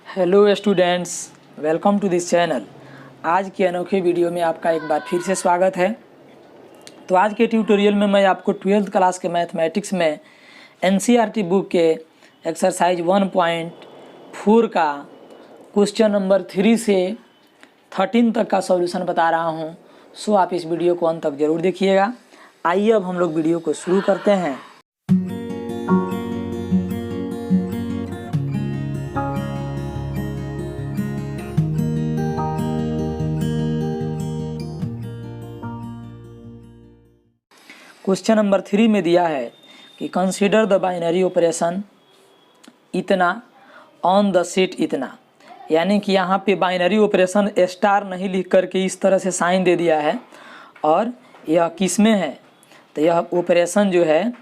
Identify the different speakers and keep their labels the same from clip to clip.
Speaker 1: Hello students, welcome to this channel. आज के अनोखे वीडियो में आपका एक बार फिर से स्वागत है। तो आज के ट्यूटोरियल में मैं आपको 12th क्लास के मैथमेटिक्स में एनसीईआरटी बुक के एक्सरसाइज 1.4 का क्वेश्चन नंबर 3 से 13 तक का सॉल्यूशन बता रहा हूं। सो आप इस वीडियो को अंत तक जरूर देखिएगा। आइए अब हम लोग वीडियो को शुरू करते हैं। क्वेश्चन नंबर 3 में दिया है कि कंसीडर द बाइनरी ऑपरेशन इतना ऑन द शीट इतना, यानी कि यहाँ पे बाइनरी ऑपरेशन स्टार नहीं लिख करके इस तरह से साइन दे दिया है। और यह किस में है? तो यह ऑपरेशन जो है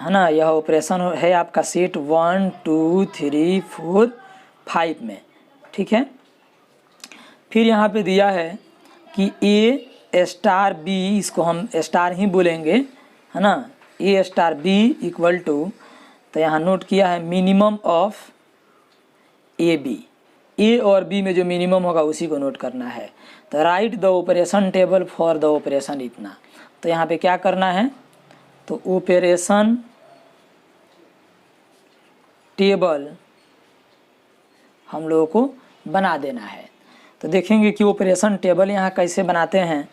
Speaker 1: ना, यह ऑपरेशन है आपका सेट 1 2 3 4 5 में। ठीक है। फिर यहाँ पे दिया है कि ए स्टार बी, इसको हम स्टार ही बोलेंगे, है ना। ए स्टार बी इक्वल टू, तो यहाँ नोट किया है मिनिमम ऑफ ए बी। ए और बी में जो मिनिमम होगा उसी को नोट करना है। तो right the operation table for the operation इतना। तो यहाँ पे क्या करना है? तो ऑपरेशन टेबल हम लोगों को बना देना है। तो देखेंगे कि ऑपरेशन टेबल यहाँ कैसे बनाते हैं।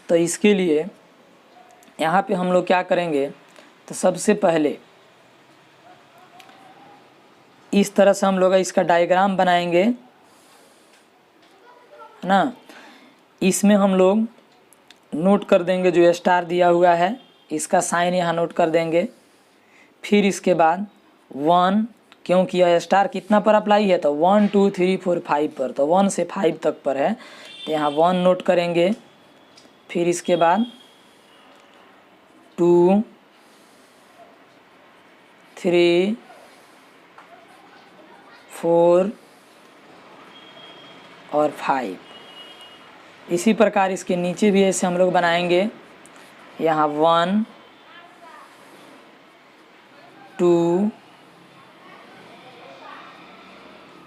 Speaker 1: तो इसके लिए यहाँ पे हम लोग क्या करेंगे? तो सबसे पहले इस तरह से हम लोग इसका डायग्राम बनाएंगे, है ना। इसमें हम लोग नोट कर देंगे जो स्टार दिया हुआ है, इसका साइन यहाँ नोट कर देंगे। फिर इसके बाद 1, क्योंकि यह स्टार कितना पर अप्लाई है? तो 1 2 3 4 5 पर, तो 1 से 5 तक पर है, तो यहाँ 1 नोट करेंगे। फिर इसके बाद 2 3 4 और 5। इसी प्रकार इसके नीचे भी ऐसे हम लोग बनाएंगे। यहाँ 1 2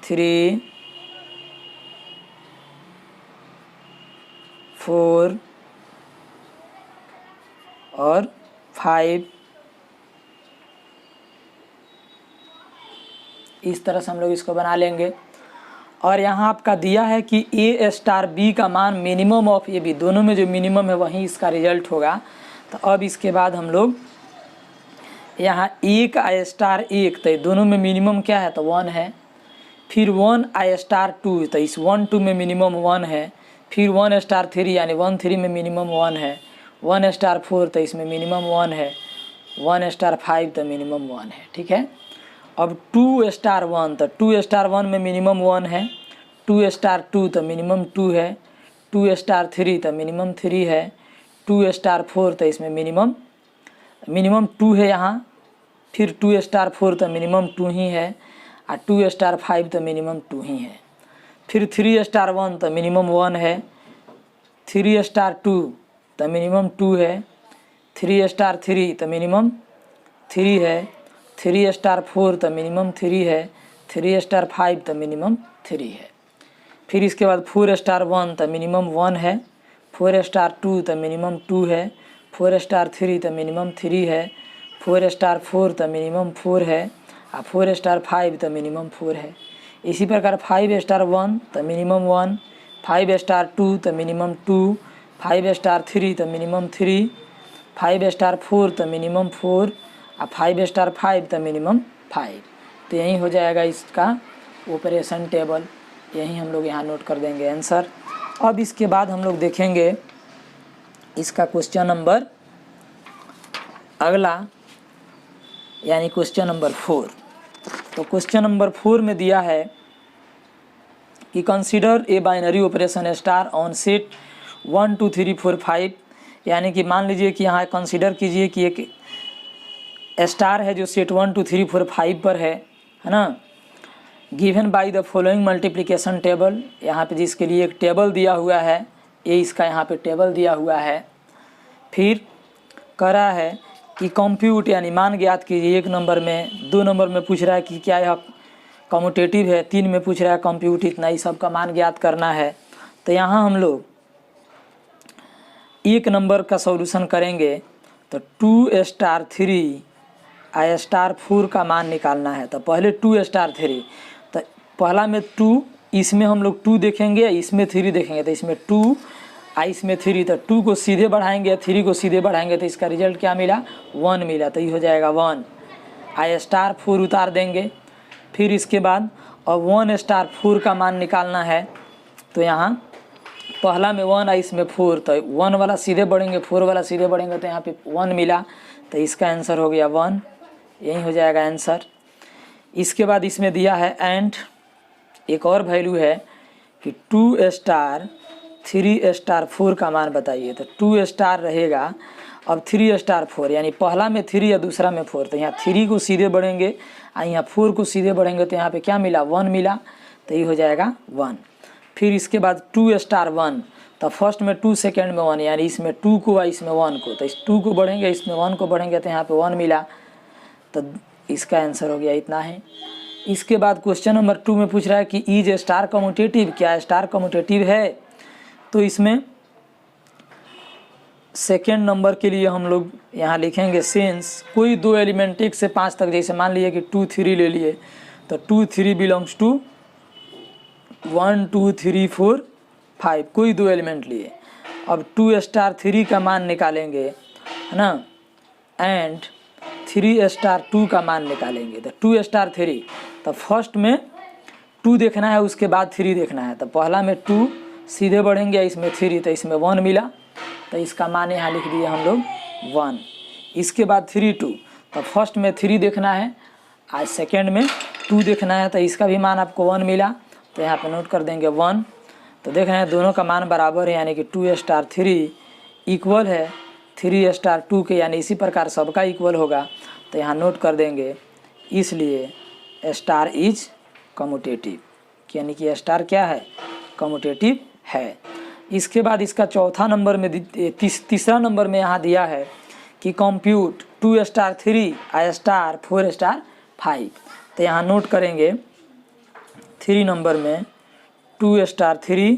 Speaker 1: 3 4 और 5। इस तरह से हम लोग इसको बना लेंगे। और यहाँ आपका दिया है कि ए स्टार बी का मान मिनिमम ऑफ ए बी, दोनों में जो मिनिमम है वहीं इसका रिजल्ट होगा। तो अब इसके बाद हम लोग यहाँ ए का आई स्टार 1, तो दोनों में मिनिमम क्या है? तो 1 है। फिर 1 आई स्टार 2, तो इस 1 2 में मिनिमम 1 है। फिर 1 स्टार 3, यानी 1 3 में मिनिमम 1 है। 1 स्टार 4, तो इसमें मिनिमम 1 है। 1 स्टार 5, तो मिनिमम 1 है। ठीक है। अब 2 स्टार 1, तो 2 स्टार 1 में मिनिमम 1 है। 2 स्टार 2, तो मिनिमम 2 है। 2 स्टार 3, तो मिनिमम 3 है। 2 स्टार 4, तो इसमें मिनिमम 2 है यहाँ। फिर 2 स्टार 4, तो मिनिमम 2 ही है। और 2 स्टार 5, तो मिनिमम 2 ही है। फिर 3 स्टार 1, तो मिनिमम 1 है। 3 स्टार 2, तो मिनिमम 2 है। 3 स्टार 3, तो मिनिमम 3 है। 3 स्टार 4, तो मिनिमम 3 है। 3 स्टार 5, तो मिनिमम 3 है। फिर इसके बाद 4 स्टार 1, तो मिनिमम 1 है। 4 स्टार 2, तो मिनिमम 2 है। 4 स्टार 3, तो मिनिमम 3 है। 4 स्टार 4, तो मिनिमम 4 है। और 4 स्टार 5, तो मिनिमम 4 है। इसी प्रकार 5 स्टार 1, तो मिनिमम 1। 5 स्टार 2, तो मिनिमम 2। 5 स्टार 3, तो मिनिमम 3। 5 स्टार 4, तो मिनिमम 4। और 5 स्टार 5, तो मिनिमम 5। तो यही हो जाएगा इसका ऑपरेशन टेबल। यही हम लोग यहाँ नोट कर देंगे आंसर। अब इसके बाद हम लोग देखेंगे इसका क्वेश्चन नंबर अगला, यानी क्वेश्चन नंबर 4। तो क्वेश्चन नंबर 4 में दिया है कि consider a binary operation star on set 1 2 3 4 5, यानी कि मान लीजिए कि यहाँ कंसीडर कीजिए कि एक स्टार है जो सेट 1 2 3 4 5 पर है ना। Given by the following multiplication table, यहाँ पे जिसके लिए एक टेबल दिया हुआ है, ये इसका यहाँ पे टेबल दिया हुआ है। फिर कह रहा है कि कंप्यूट यानी मान ज्ञात कीजिए। 1 नंबर में, 2 नंबर में पूछ रहा है कि क्या यह कम्यूटेटिव है, 3 में पूछ रहा है कंप्यूट इतना, ही सब का मान ज्ञात करना है। तो यहाँ हम लोग 1 नंबर का सॉल्यूशन करेंगे तो 2 स्टार 3 आई स्टार 4 का मान निकालना है। तो पहले 2 स्टार 3, तो पहला में 2, इसमें हम लोग 2 देखेंगे, इसमें 3 देखेंगे। तो इसमें 2 इसमें 3, तो 2 को सीधे बढ़ाएंगे, 3 को सीधे बढ़ाएंगे, तो इसका रिजल्ट क्या मिला, 1 मिला। तो ये हो जाएगा 1। आई स्टार 4 उतार देंगे। फिर इसके बाद अब 1 स्टार 4 का मान निकालना है। तो यहाँ पहला में 1 इसमें 4, तो 1 वाला सीधे बढ़ेंगे, 4 वाला सीधे बढ़ेंगे, तो यहाँ पे 1 मिला। तो इसका आंसर हो गया 1, यही हो जाएगा आंसर। इसके बाद इसमें दिया है एंड एक और वैल्यू है कि 2 स्टार 3 स्टार 4 का मान बताइए। तो 2 स्टार रहेगा, अब 3 स्टार 4, यानी पहला में 3 या दूसरा में 4। तो यहाँ 3 को सीधे बढ़ेंगे और यहाँ 4 को सीधे बढ़ेंगे, तो यहाँ पे क्या मिला, 1 मिला। तो ये हो जाएगा 1। फिर इसके बाद 2 स्टार 1, तो फर्स्ट में 2, सेकेंड में 1, यानी इसमें 2 को और इसमें 1 को, तो इस 2 को बढ़ेंगे, इसमें 1 को बढ़ेंगे, तो यहाँ पे 1 मिला। तो इसका आंसर हो गया इतना है। इसके बाद क्वेश्चन नंबर 2 में पूछ रहा है कि इज स्टार कम्यूटेटिव, क्या स्टार कम्यूटेटिव है। तो इसमें सेकेंड नंबर के लिए हम लोग यहाँ लिखेंगे सिंस कोई 2 एलिमेंट 1 से 5 तक, जैसे मान लिए कि 2 3 ले लिए, तो 2 3 बिलोंग्स टू 1 2 3 4 5, कोई 2 एलिमेंट लिए। अब 2 स्टार 3 का मान निकालेंगे, है ना, एंड 3 स्टार 2 का मान निकालेंगे। तो 2 स्टार 3, तो फर्स्ट में 2 देखना है, उसके बाद 3 देखना है। तो पहला में 2 सीधे बढ़ेंगे, इसमें 3, तो इसमें 1 मिला। तो इसका मान यहाँ लिख दिए हम लोग 1। इसके बाद 3 2, तो फर्स्ट में 3 देखना है, आज सेकेंड में 2 देखना है, तो इसका भी मान आपको 1 मिला। तो यहाँ पे नोट कर देंगे 1। तो देख रहे हैं दोनों का मान बराबर है, यानी कि 2 स्टार 3 इक्वल है 3 स्टार 2 के, यानी इसी प्रकार सबका इक्वल होगा। तो यहाँ नोट कर देंगे, इसलिए स्टार इज कम्यूटेटिव, यानी कि स्टार क्या है, कम्यूटेटिव है। इसके बाद इसका चौथा नंबर में तीसरा नंबर में यहाँ दिया है कि कंप्यूट 2 स्टार 3 आई स्टार 4 स्टार 5। तो यहाँ नोट करेंगे 3 नंबर में 2 star 3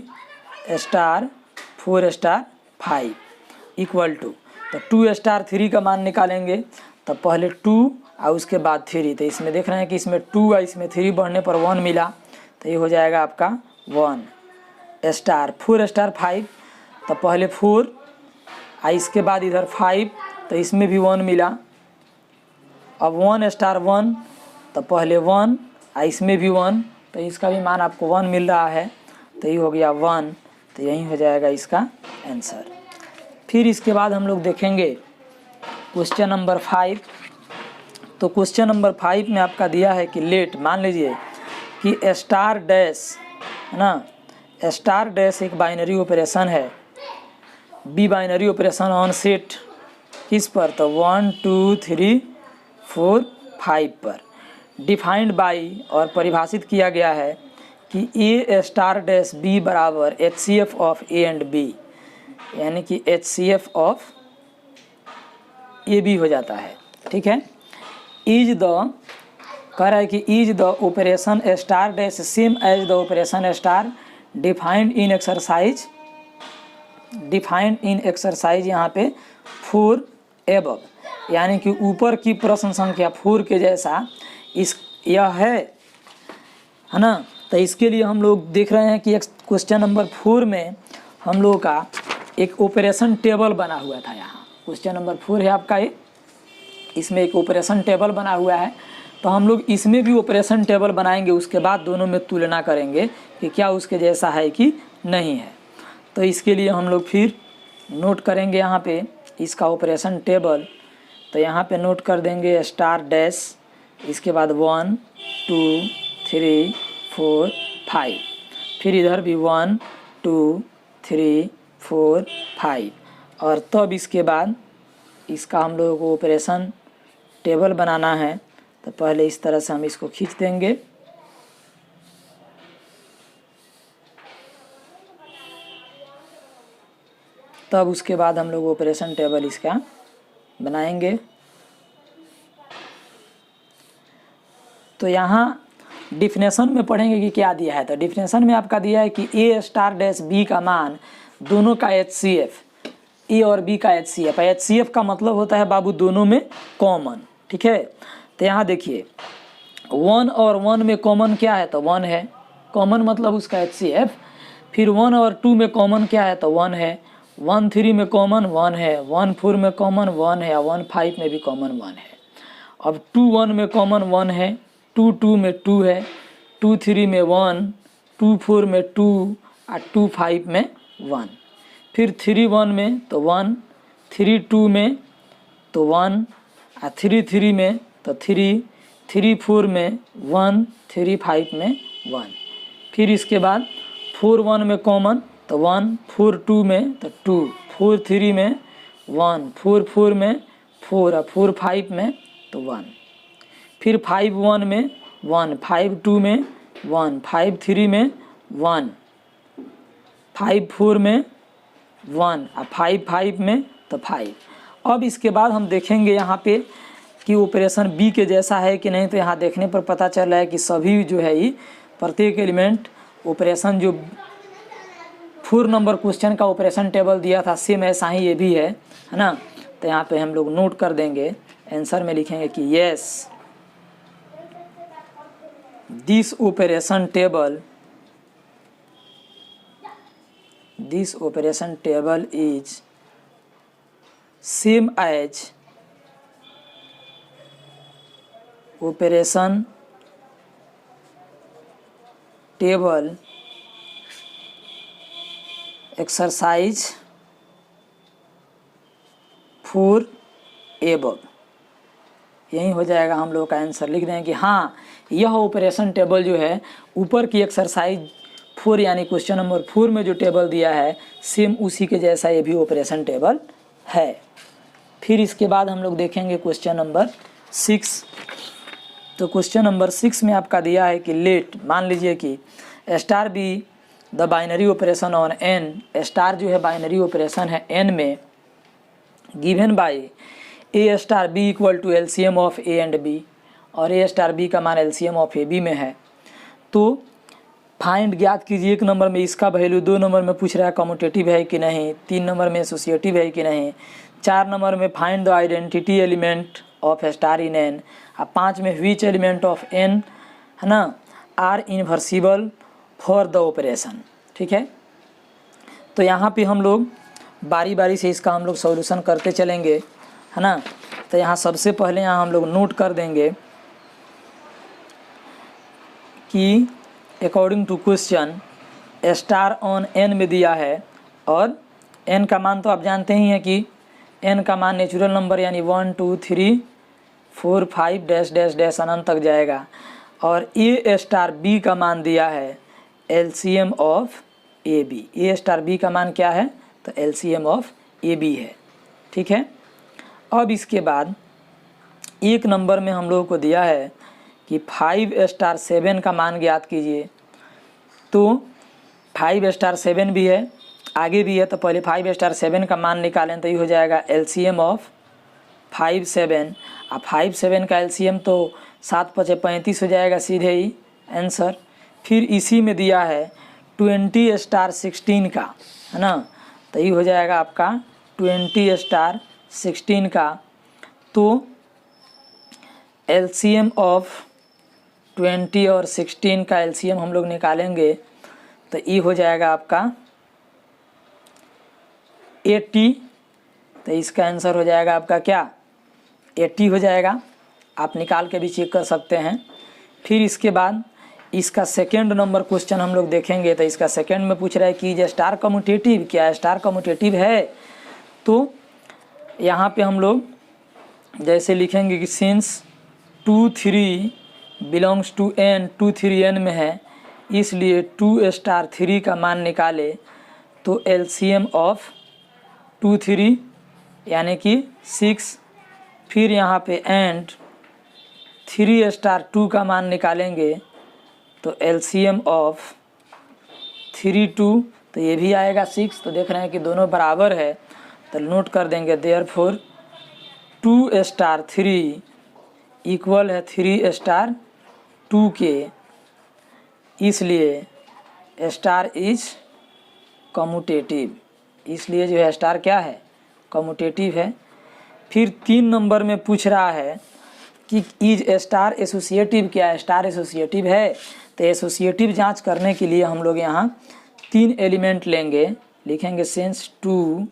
Speaker 1: star 4 star 5 equal to, तो 2 स्टार 3 का मान निकालेंगे। तो पहले 2 और उसके बाद 3, तो इसमें देख रहे हैं कि इसमें 2 और इसमें 3 बढ़ने पर 1 मिला। तो ये हो जाएगा आपका 1 स्टार 4 स्टार 5, तो पहले 4 और इसके बाद इधर 5, तो इसमें भी 1 मिला। अब 1 स्टार 1, तो पहले 1 और इसमें भी 1, तो इसका भी मान आपको 1 मिल रहा है। तो ये हो गया 1, तो यही हो जाएगा इसका आंसर। फिर इसके बाद हम लोग देखेंगे क्वेश्चन नंबर 5। तो क्वेश्चन नंबर 5 में आपका दिया है कि लेट, मान लीजिए कि स्टार डैश, है ना, स्टार डैश एक बाइनरी ऑपरेशन है, b binary operation on set किस पर, तो 1 2 3 4 5 पर, डिफाइंड बाई, और परिभाषित किया गया है कि ए स्टार डैश बी बराबर HCF of a and b, यानी कि HCF ऑफ ए बी हो जाता है। ठीक है, इज द, कह रहा है कि is the operation star dash same as the operation star defined in exercise, defined in exercise यहाँ पे 4 एबव, यानी कि ऊपर की प्रश्न संख्या 4 के जैसा इस यह है ना। तो इसके लिए हम लोग देख रहे हैं कि क्वेश्चन नंबर 4 में हम लोगों का एक ऑपरेशन टेबल बना हुआ था। यहाँ क्वेश्चन नंबर 4 है आपका, इसमें एक ऑपरेशन टेबल बना हुआ है। तो हम लोग इसमें भी ऑपरेशन टेबल बनाएंगे, उसके बाद दोनों में तुलना करेंगे कि क्या उसके जैसा है कि नहीं है। तो इसके लिए हम लोग फिर नोट करेंगे यहाँ पे इसका ऑपरेशन टेबल। तो यहाँ पे नोट कर देंगे स्टार डैश, इसके बाद 1 2 3 4 5, फिर इधर भी 1 2 3 4 5, और तब इसके बाद इसका हम लोगों को ऑपरेशन टेबल बनाना है। तो पहले इस तरह से हम इसको खींच देंगे, तब उसके बाद हम लोग ऑपरेशन टेबल इसका बनाएंगे। तो यहाँ डिफिनेशन में पढ़ेंगे कि क्या दिया है। तो डिफिनेशन में आपका दिया है कि ए स्टार डैश बी का मान दोनों का HCF, ए और बी का HCF। HCF का मतलब होता है बाबू दोनों में कॉमन, ठीक है। तो यहाँ देखिए 1 और 1 में कॉमन क्या है, तो 1 है, कॉमन मतलब उसका HCF। फिर 1 और 2 में कॉमन क्या है, तो 1 है। 1 3 में कॉमन 1 है, 1 4 में कॉमन 1 है, 1 5 में भी कॉमन 1 है। अब 2 1 में कॉमन 1 है, 2 2 में 2 है, 2 3 में 1, 2 4 में 2 और 2 5 में 1। फिर 3 1 में तो 1, 3 2 में तो 1 और 3 3 में तो 3, 3 4 में 1, 3 5 में 1। फिर इसके बाद 4 1 में कॉमन तो 1, 4 2 में तो 2, 4 3 में 1, 4 4 में 4 और 4 5 में तो 1। फिर 5 1 में 1, 5 2 में 1, 5 3 में 1, 5 4 में 1 और 5 5 में तो 5। अब इसके बाद हम देखेंगे यहाँ पे कि ऑपरेशन बी के जैसा है कि नहीं। तो यहाँ देखने पर पता चल रहा है कि सभी जो है ये प्रत्येक एलिमेंट ऑपरेशन जो 4 नंबर क्वेश्चन का ऑपरेशन टेबल दिया था सेम ऐसा ही ये भी है ना। तो यहाँ पे हम लोग नोट कर देंगे, आंसर में लिखेंगे कि yes this operation table is same as operation table exercise 4 above. यही हो जाएगा हम लोग का आंसर। लिख दें कि हाँ यह ऑपरेशन टेबल जो है ऊपर की एक्सरसाइज 4 यानी क्वेश्चन नंबर 4 में जो टेबल दिया है सेम उसी के जैसा ये भी ऑपरेशन टेबल है। फिर इसके बाद हम लोग देखेंगे क्वेश्चन नंबर 6। तो क्वेश्चन नंबर 6 में आपका दिया है कि लेट, मान लीजिए कि star B the binary operation on N, star जो है बाइनरी ऑपरेशन है एन में, given by a star B equal to LCM of a and b, और ए स्टार बी का मान LCM ऑफ ए बी में है। तो फाइंड ज्ञात कीजिए, 1 नंबर में इसका वैल्यू, 2 नंबर में पूछ रहा है कम्यूटेटिव है कि नहीं, 3 नंबर में एसोसिएटिव है कि नहीं, 4 नंबर में find the identity element of star in an, और 5 में व्हिच एलिमेंट ऑफ एन है ना आर इनवर्सिबल फॉर द ऑपरेशन। ठीक है, तो यहाँ पे हम लोग बारी बारी से इसका हम लोग सॉल्यूशन करते चलेंगे है ना। तो यहाँ सबसे पहले यहाँ हम लोग नोट कर देंगे कि according to question star on N में दिया है, और एन का मान तो आप जानते ही हैं कि एन का मान नेचुरल नंबर यानी 1 2 3 4 5 डैश डैश डैश अनंत तक जाएगा, और ए स्टार बी का मान दिया है LCM of a b. A star b का मान क्या है, तो LCM ऑफ ए बी है। ठीक है, अब इसके बाद 1 नंबर में हम लोगों को दिया है कि 5 स्टार 7 का मान ज्ञात कीजिए। तो 5 स्टार 7 भी है, आगे भी है, तो पहले 5 स्टार 7 का मान निकालें तो ये हो जाएगा LCM ऑफ 5 7, और 5 7 का LCM तो 7 5 35 हो जाएगा सीधे ही आंसर। फिर इसी में दिया है 20 स्टार 16 का है ना, तो ये हो जाएगा आपका 20 स्टार 16 का। तो LCM ऑफ 20 और 16 का LCM हम लोग निकालेंगे तो ये हो जाएगा आपका 80। तो इसका आंसर हो जाएगा आपका क्या, 80 हो जाएगा। आप निकाल के भी चेक कर सकते हैं। फिर इसके बाद इसका सेकेंड नंबर क्वेश्चन हम लोग देखेंगे। तो इसका सेकेंड में पूछ रहा है कि स्टार कम्यूटेटिव, क्या स्टार कम्यूटेटिव है। तो यहाँ पे हम लोग जैसे लिखेंगे कि since 2 3 belongs to N, 2 3 N में है, इसलिए 2 स्टार 3 का मान निकाले तो LCM ऑफ 2 3 यानी कि 6। फिर यहाँ पे एंड 3 स्टार 2 का मान निकालेंगे तो LCM ऑफ 3 2, तो ये भी आएगा 6। तो देख रहे हैं कि दोनों बराबर है, तो नोट कर देंगे देयरफॉर 2 स्टार 3 इक्वल है 3 स्टार 2 के, इसलिए स्टार इज कम्यूटेटिव, इसलिए जो है स्टार क्या है, कम्यूटेटिव है। फिर 3 नंबर में पूछ रहा है कि इज स्टार एसोसिएटिव, क्या स्टार एसोसिएटिव है। तो एसोसिएटिव जांच करने के लिए हम लोग यहाँ 3 एलिमेंट लेंगे, लिखेंगे since 2,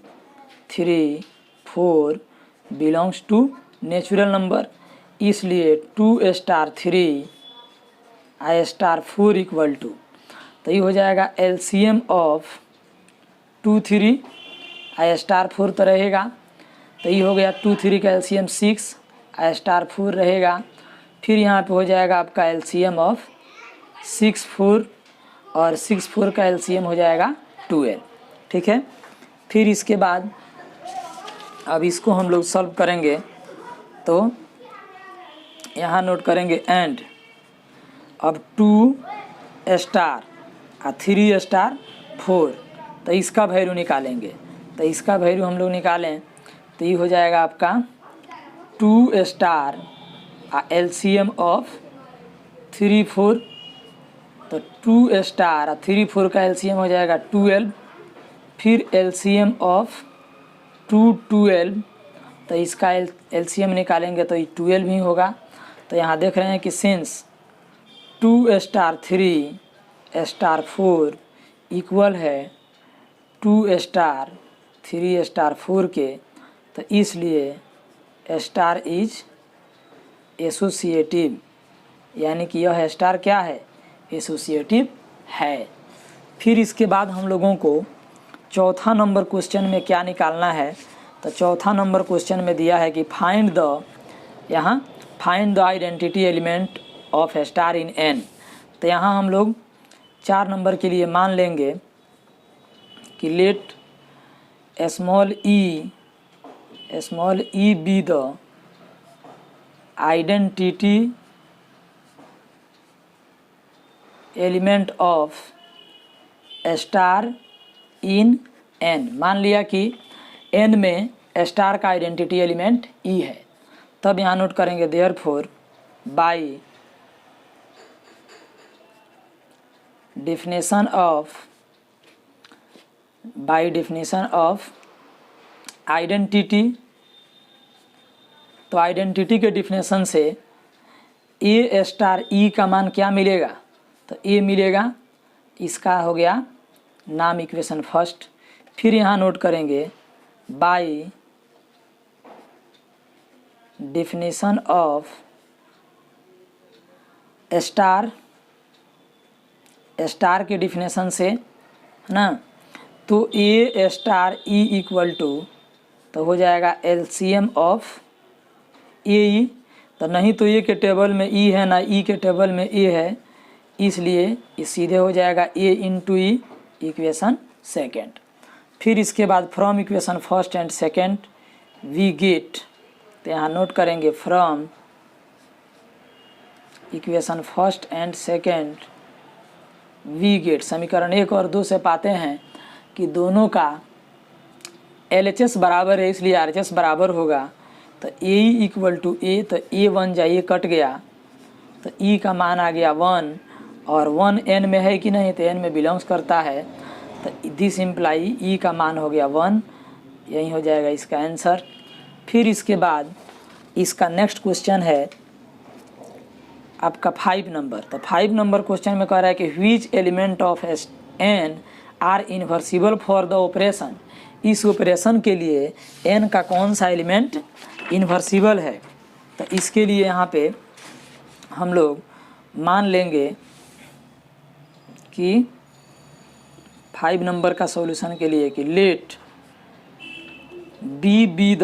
Speaker 1: 3, 4 belongs to natural number, इसलिए 2 स्टार 3 आई स्टार 4 इक्वल टू, तो ये हो जाएगा एलसीएम ऑफ 2, 3 आई स्टार 4 तो रहेगा, तो ये हो गया 2, 3 का एलसीएम 6 आई स्टार 4 रहेगा। फिर यहाँ पे हो जाएगा आपका एलसीएम ऑफ 6, 4 और 6, 4 का एलसीएम हो जाएगा 12, ठीक है। फिर इसके बाद अब इसको हम लोग सॉल्व करेंगे, तो यहाँ नोट करेंगे एंड अब 2 स्टार और 3 स्टार 4, तो इसका वैल्यू निकालेंगे। तो इसका वैल्यू हम लोग निकालें तो ये हो जाएगा आपका 2 स्टार एलसीएम ऑफ 3, 4, तो 2 स्टार 3, 4 का एलसीएम हो जाएगा 12, फिर एलसीएम ऑफ 2, 12, तो इसका एलसीएम निकालेंगे तो ये 12 ही होगा। तो यहाँ देख रहे हैं कि सिंस 2 स्टार 3 स्टार 4 इक्वल है 2 स्टार 3 स्टार 4 के, तो इसलिए स्टार इज एसोसिएटिव, यानी कि यह स्टार क्या है, एसोसिएटिव है। फिर इसके बाद हम लोगों को चौथा नंबर क्वेश्चन में क्या निकालना है, तो चौथा नंबर क्वेश्चन में दिया है कि फाइंड द, यहाँ find the identity element of star in an. तो यहाँ हम लोग 4 नंबर के लिए मान लेंगे कि let small E be the identity element of star in an. मान लिया कि एन में स्टार का आइडेंटिटी एलिमेंट ई है, तब यहाँ नोट करेंगे therefore by definition of identity, तो आइडेंटिटी के डिफिनेशन से ए स्टार ई का मान क्या मिलेगा, तो ए मिलेगा, इसका हो गया नाम इक्वेशन फर्स्ट। फिर यहाँ नोट करेंगे बाय डेफिनेशन ऑफ स्टार के डिफिनेशन से, है ना, तो A star e equal to, तो हो जाएगा एलसीएम ऑफ ए ई, तो नहीं तो ए के टेबल में ई है ना ई के टेबल में ए है, इसलिए ये सीधे हो जाएगा a into e equation second. फिर इसके बाद from equation first and second we get, तो यहाँ नोट करेंगे from equation first and second we get, समीकरण 1 और 2 से पाते हैं कि दोनों का LHS बराबर है, इसलिए RHS बराबर होगा। तो ए इक्वल टू ए, तो ए 1 जाइए कट गया, तो ई का मान आ गया 1, और 1 एन में है कि नहीं, तो एन में बिलोंग्स करता है, तो दिस इम्प्लाई ई का मान हो गया 1, यही हो जाएगा इसका आंसर। फिर इसके बाद इसका नेक्स्ट क्वेश्चन है आपका 5 नंबर। तो 5 नंबर क्वेश्चन में कह रहा है कि which element of N are invertible for the operation. इस ऑपरेशन के लिए एन का कौन सा एलिमेंट इन्वर्सिबल है, तो इसके लिए यहाँ पे हम लोग मान लेंगे कि 5 नंबर का सॉल्यूशन के लिए कि let B be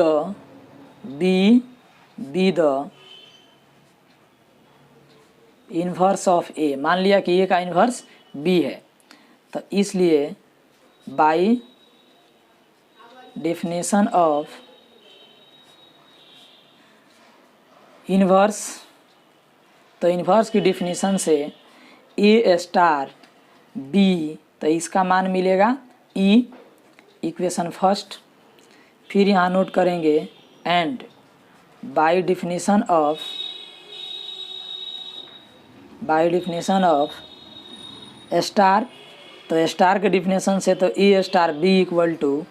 Speaker 1: the inverse of A. मान लिया कि ए का इन्वर्स बी है, तो इसलिए बाय डेफिनेशन ऑफ इन्वर्स, तो इन्वर्स की डिफिनीशन से ए स्टार बी, तो इसका मान मिलेगा ई इक्वेशन फर्स्ट। फिर यहाँ नोट करेंगे and bye definition of star, तो स्टार के डिफिनेशन से तो A star B equal to,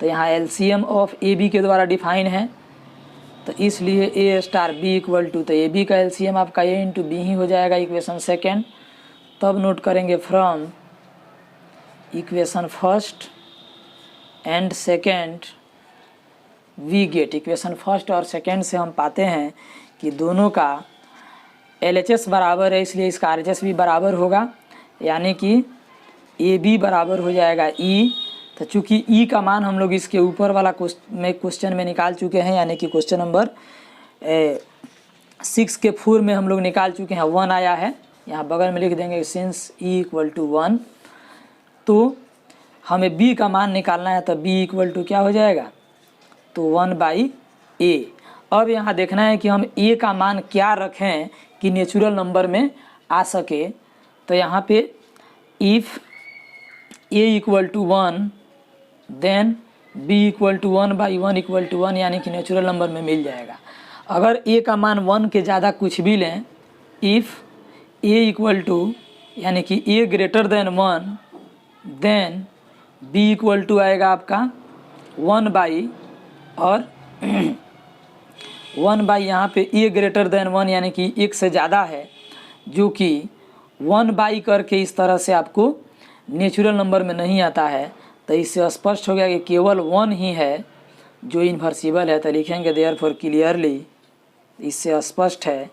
Speaker 1: तो यहाँ एलसीएम ऑफ ए बी के द्वारा डिफाइन है, तो इसलिए ए स्टार बी इक्वल टू, तो ए बी का एलसीएम आपका ए इंटू बी ही हो जाएगा इक्वेशन सेकेंड। तब नोट करेंगे from equation first and second we get, equation first और सेकेंड से हम पाते हैं कि दोनों का LHS बराबर है, इसलिए इसका RHS भी बराबर होगा, यानी कि ए बी बराबर हो जाएगा ई। तो चूँकि ई का मान हम लोग इसके ऊपर वाला क्वेश्चन में निकाल चुके हैं, यानी कि क्वेश्चन नंबर 6 के 4 में हम लोग निकाल चुके हैं, 1 आया है। यहाँ बगल में लिख देंगे सिंस ई इक्वल टू 1, तो हमें बी का मान निकालना है, तो बी इक्वल टू क्या हो जाएगा, तो 1/a। अब यहाँ देखना है कि हम a का मान क्या रखें कि नेचुरल नंबर में आ सके। तो यहाँ पे if a equal to 1 then b equal to 1/1 equal to 1, यानी कि नेचुरल नंबर में मिल जाएगा। अगर a का मान 1 के ज़्यादा कुछ भी लें, इफ़ a इक्वल टू यानी कि a greater than 1 then b equal to आएगा आपका 1/, और 1/, यहाँ पे a ग्रेटर देन 1 यानी कि 1 से ज़्यादा है, जो कि 1/, करके इस तरह से आपको नेचुरल नंबर में नहीं आता है। तो इससे स्पष्ट हो गया कि केवल 1 ही है जो इन्वर्सिबल है। तो लिखेंगे देयरफॉर क्लियरली, इससे स्पष्ट है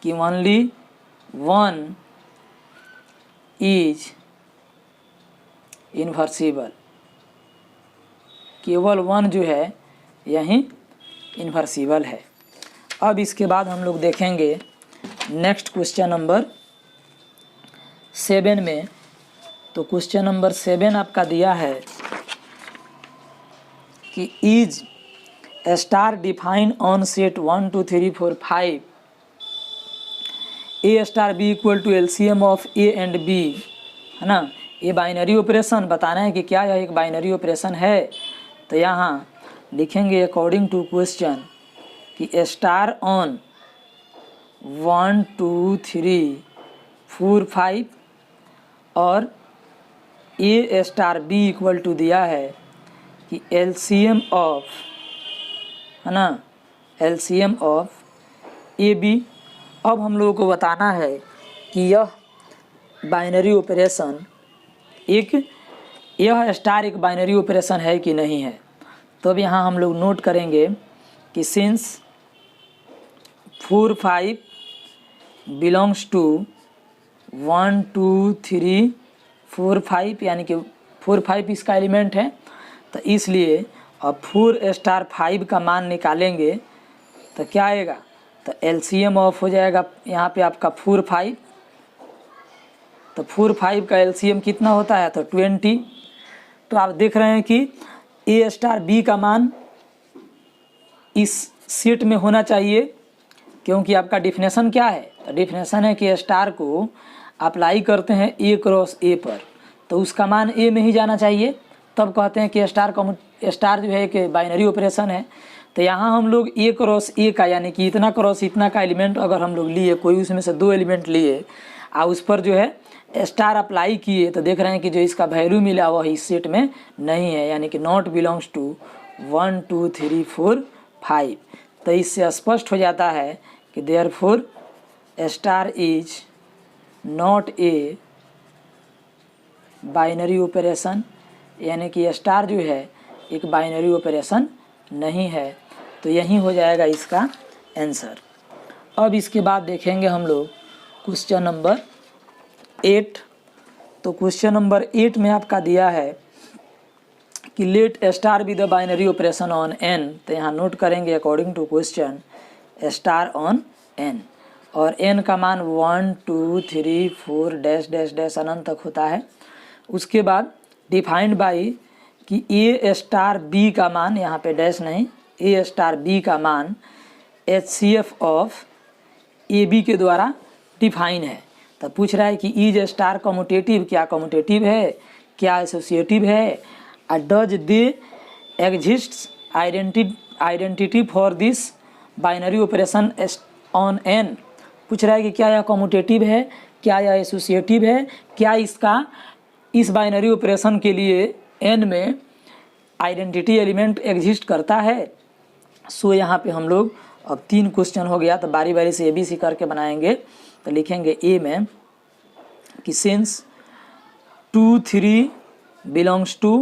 Speaker 1: कि ओनली 1 इज इन्वर्सिबल, केवल 1 जो है यही इन्वर्सिबल है। अब इसके बाद हम लोग देखेंगे नेक्स्ट क्वेश्चन नंबर 7 में। तो क्वेश्चन नंबर 7 आपका दिया है कि is star define on set 1 2 3 4 5 a star B equal to LCM of a and b, है ना। ये बाइनरी ऑपरेशन बताना है कि क्या यह एक बाइनरी ऑपरेशन है। तो यहाँ लिखेंगे अकॉर्डिंग टू क्वेश्चन कि स्टार ऑन 1 2 3 4 5 और a star B equal to दिया है कि एलसीएम ऑफ, है ना, एलसीएम ऑफ ए बी। अब हम लोगों को बताना है कि यह बाइनरी ऑपरेशन यह स्टार एक बाइनरी ऑपरेशन है कि नहीं है। तो अब यहाँ हम लोग नोट करेंगे कि सिंस 4 5 बिलोंग्स टू 1 2 3 4 5, यानी कि 4 5 इसका एलिमेंट है। तो इसलिए अब 4 स्टार 5 का मान निकालेंगे तो क्या आएगा, तो एलसीएम ऑफ हो जाएगा यहाँ पे आपका 4 5। तो 4 5 का एलसीएम कितना होता है, तो 20। तो आप देख रहे हैं कि ए स्टार बी का मान इस सेट में होना चाहिए, क्योंकि आपका डिफिनेशन क्या है, तो डिफिनेशन है कि स्टार को अप्लाई करते हैं ए क्रॉस ए पर, तो उसका मान ए में ही जाना चाहिए। तब कहते हैं कि स्टार जो है कि बाइनरी ऑपरेशन है। तो यहाँ हम लोग ए क्रॉस ए का, यानी कि इतना क्रॉस इतना का एलिमेंट अगर हम लोग लिए, कोई उसमें से 2 एलिमेंट लिए और उस पर जो है स्टार अप्लाई किए, तो देख रहे हैं कि जो इसका वैल्यू मिला वह इस सेट में नहीं है, यानी कि नॉट बिलोंग्स टू 1 2 3 4 5। तो इससे स्पष्ट हो जाता है कि therefore star is not a binary operation, यानी कि स्टार जो है एक बाइनरी ऑपरेशन नहीं है। तो यही हो जाएगा इसका आंसर। अब इसके बाद देखेंगे हम लोग क्वेश्चन नंबर 8। तो क्वेश्चन नंबर 8 में आपका दिया है कि let star B the binary operation on N. तो यहाँ नोट करेंगे according to question star on N, और एन का मान 1 2 3 4 डैश डैश डैश अनंत तक होता है। उसके बाद डिफाइंड बाई कि ए स्टार बी का मान, यहाँ पे डैश नहीं, ए स्टार बी का मान HCF ऑफ ए बी के द्वारा डिफाइन है। तो पूछ रहा है कि इज स्टार कम्यूटेटिव, क्या कम्यूटेटिव है, क्या एसोसिएटिव है, does they exist identity for this binary operation on N. पूछ रहा है कि क्या यह कम्यूटेटिव है, क्या यह एसोसिएटिव है, क्या इसका इस बाइनरी ऑपरेशन के लिए n में आइडेंटिटी एलिमेंट एग्जिस्ट करता है। सो यहाँ पे हम लोग अब 3 क्वेश्चन हो गया, तो बारी बारी से ABC करके बनाएंगे। तो लिखेंगे A में कि सिंस 2 3 बिलोंग्स टू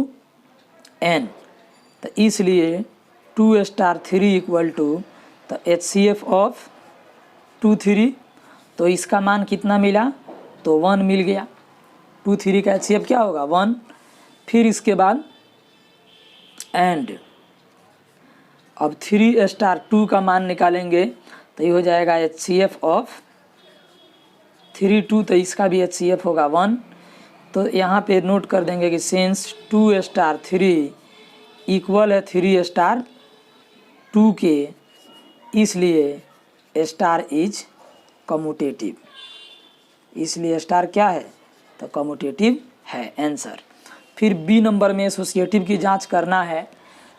Speaker 1: n, तो इसलिए 2 स्टार 3 इक्वल टू तो HCF ऑफ 2 3, तो इसका मान कितना मिला, तो 1 मिल गया। 2 3 का HCF क्या होगा 1। फिर इसके बाद एंड अब 3 स्टार 2 का मान निकालेंगे, तो ये हो जाएगा HCF ऑफ 3 2, तो इसका भी HCF होगा 1। तो यहाँ पे नोट कर देंगे कि सिंस 2 स्टार 3 इक्वल है 3 स्टार 2 के, इसलिए स्टार इज कम्यूटेटिव, इसलिए स्टार क्या है, तो कम्यूटेटिव है आंसर। फिर B नंबर में एसोसिएटिव की जांच करना है,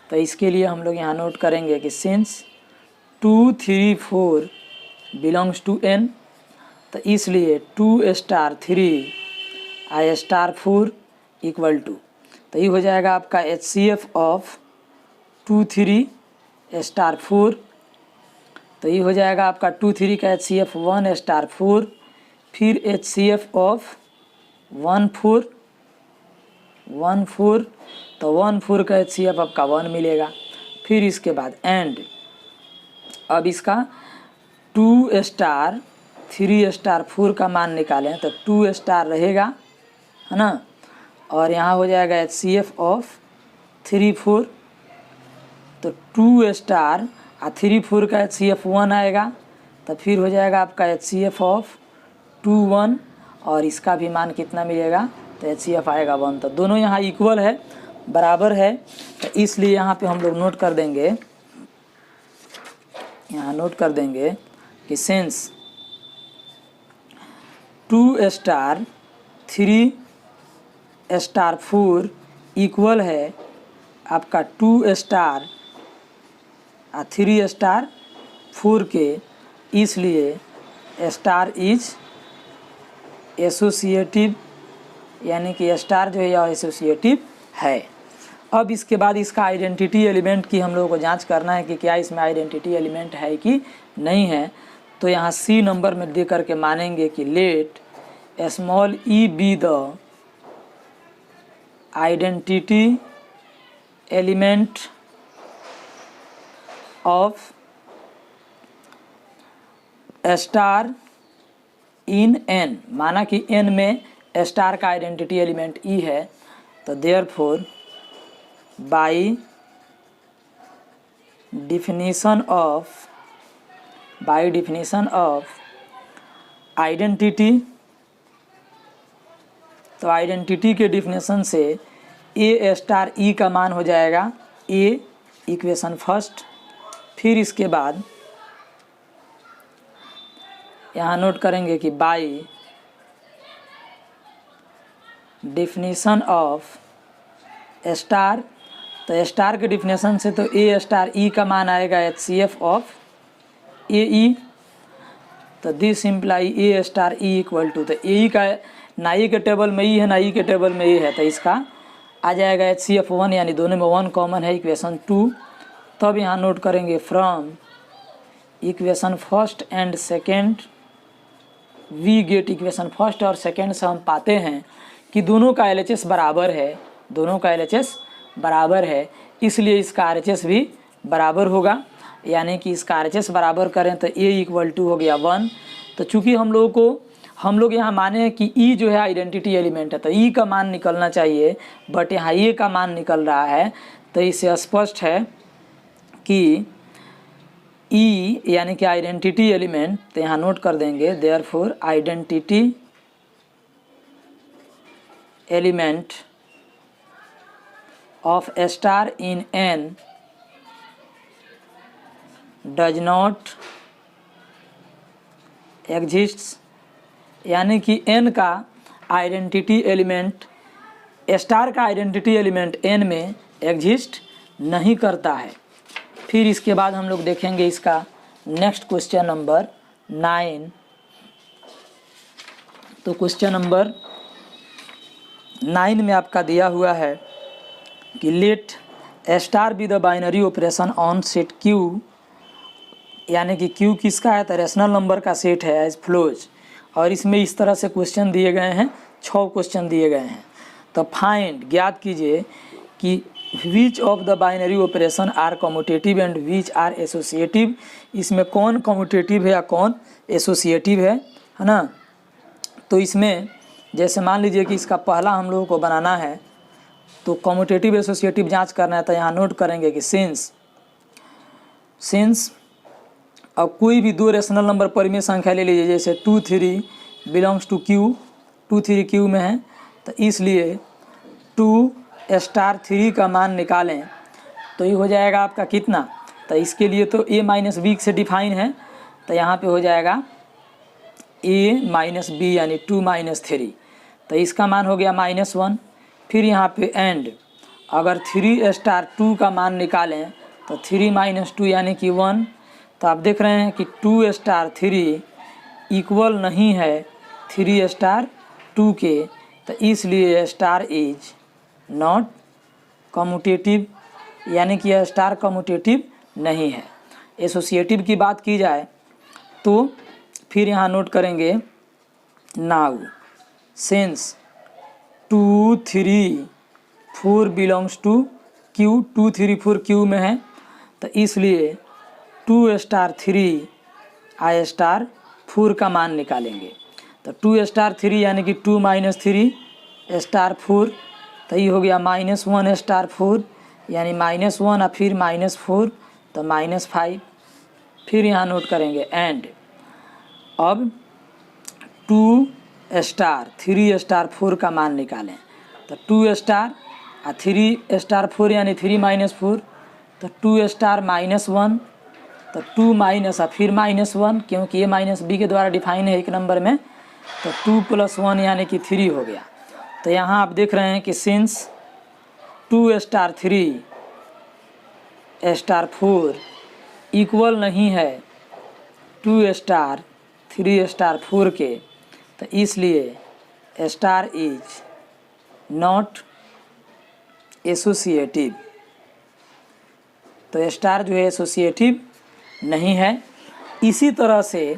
Speaker 1: तो इसके लिए हम लोग यहाँ नोट करेंगे कि सिंस 2 3 4 बिलोंग्स टू n, तो इसलिए 2 star 3 I star 4 equal to, तो ये हो जाएगा आपका HCF ऑफ 2 3 स्टार 4, तो ये हो जाएगा आपका 2 3 का HCF 1 स्टार 4, फिर HCF ऑफ 1 4 तो 1 4 का HCF आपका 1 मिलेगा। फिर इसके बाद एंड अब इसका 2 स्टार 3 स्टार 4 का मान निकालें, तो 2 स्टार रहेगा, है ना, और यहाँ हो जाएगा HCF ऑफ 3 4, तो 2 स्टार 3 4 का HCF 1 आएगा, तो फिर हो जाएगा आपका HCF ऑफ 2 1, और इसका भी मान कितना मिलेगा, तो HCF आएगा 1। तो दोनों यहाँ इक्वल है, बराबर है, तो इसलिए यहाँ पे हम लोग नोट कर देंगे, यहाँ नोट कर देंगे कि सिंस 2 स्टार 3 स्टार 4 इक्वल है आपका 2 स्टार 3 स्टार 4 के, इसलिए स्टार इज एसोसिएटिव, यानी कि स्टार जो है यह एसोसिएटिव है। अब इसके बाद इसका आइडेंटिटी एलिमेंट की हम लोगों को जांच करना है कि क्या इसमें आइडेंटिटी एलिमेंट है कि नहीं है। तो यहाँ C नंबर में दे करके मानेंगे कि let small e B the identity element of star in n, माना कि n में स्टार का आइडेंटिटी एलिमेंट e है, तो therefore by definition of identity, तो आइडेंटिटी के डिफिनेशन से a स्टार e का मान हो जाएगा a, इक्वेशन फर्स्ट। फिर इसके बाद यहाँ नोट करेंगे कि बाई डिफिनीशन ऑफ स्टार, तो स्टार के डिफिनेशन से तो a स्टार e का मान आएगा HCF ऑफ AE, तो this imply a star e equal to, तो AE का ना e के टेबल में e है ना e के टेबल में a है, तो इसका आ जाएगा HCF 1, यानी दोनों में 1 कॉमन है, इक्वेशन 2। तब यहाँ नोट करेंगे from equation first and second we get, equation first और सेकेंड से हम पाते हैं कि दोनों का LHS बराबर है, दोनों का LHS बराबर है, इसलिए इसका RHS भी बराबर होगा, यानी कि इसका RHS बराबर करें तो A इक्वल टू हो गया 1। तो चूंकि हम लोग यहाँ माने हैं कि E जो है आइडेंटिटी एलिमेंट है, तो E का मान निकलना चाहिए, बट यहाँ A का मान निकल रहा है, तो इससे स्पष्ट है कि E यानी कि आइडेंटिटी एलिमेंट, तो यहाँ नोट कर देंगे therefore identity element of star in n does not exists, यानी कि n का आइडेंटिटी एलिमेंट, स्टार का आइडेंटिटी एलिमेंट n में एग्जिस्ट नहीं करता है। फिर इसके बाद हम लोग देखेंगे इसका नेक्स्ट क्वेश्चन नंबर 9, तो क्वेश्चन नंबर 9 में आपका दिया हुआ है कि let star B the binary operation on set Q, यानी कि क्यू किसका है, तो रेशनल नंबर का सेट है एज फ्लोज। और इसमें इस तरह से क्वेश्चन दिए गए हैं, 6 क्वेश्चन दिए गए हैं। तो फाइंड, ज्ञात कीजिए कि which of the binary operation are commutative and which are associative, इसमें कौन कम्यूटेटिव है या कौन एसोसिएटिव है ना। तो इसमें जैसे मान लीजिए कि इसका पहला हम लोगों को बनाना है, तो कम्यूटेटिव एसोसिएटिव जांच करना है। तो यहाँ नोट करेंगे कि सिंस अब कोई भी 2 रेशनल नंबर परिमेय संख्या ले लीजिए, जैसे 2 3 बिलोंग्स टू क्यू, 2 3 क्यू में है, तो इसलिए 2 स्टार 3 का मान निकालें तो ये हो जाएगा आपका कितना। तो इसके लिए तो a माइनस बी से डिफाइन है, तो यहाँ पे हो जाएगा a माइनस बी यानी 2 माइनस 3, तो इसका मान हो गया -1। फिर यहाँ पे एंड, अगर 3 स्टार 2 का मान निकालें तो 3 माइनस 2 यानी कि 1। तो आप देख रहे हैं कि 2 स्टार 3 इक्वल नहीं है 3 स्टार 2 के, तो इसलिए स्टार इज नॉट कम्यूटेटिव, यानी कि यह स्टार कम्यूटेटिव नहीं है। एसोसिएटिव की बात की जाए तो फिर यहाँ नोट करेंगे now since 2 3 4 belongs to Q, 2 3 4 Q में है, तो इसलिए 2 स्टार 3 आई स्टार 4 का मान निकालेंगे। तो 2 स्टार 3 यानी कि 2 माइनस 3 स्टार 4, तो ये हो गया -1 स्टार 4 यानी -1 और फिर -4 तो -5। फिर यहाँ नोट करेंगे एंड, अब 2 स्टार 3 स्टार 4 का मान निकालें। तो 2 स्टार 3 स्टार 4 यानी 3 माइनस 4, तो 2 स्टार -1 तो 2 माइनस और फिर -1, क्योंकि ये माइनस बी के द्वारा डिफाइन है एक नंबर में, तो 2 + 1 यानी कि 3 हो गया। तो यहाँ आप देख रहे हैं कि सिंस 2 स्टार 3 स्टार 4 इक्वल नहीं है 2 स्टार 3 स्टार 4 के, तो इसलिए स्टार इज नॉट एसोसिएटिव। तो स्टार जो है एसोसिएटिव नहीं है। इसी तरह से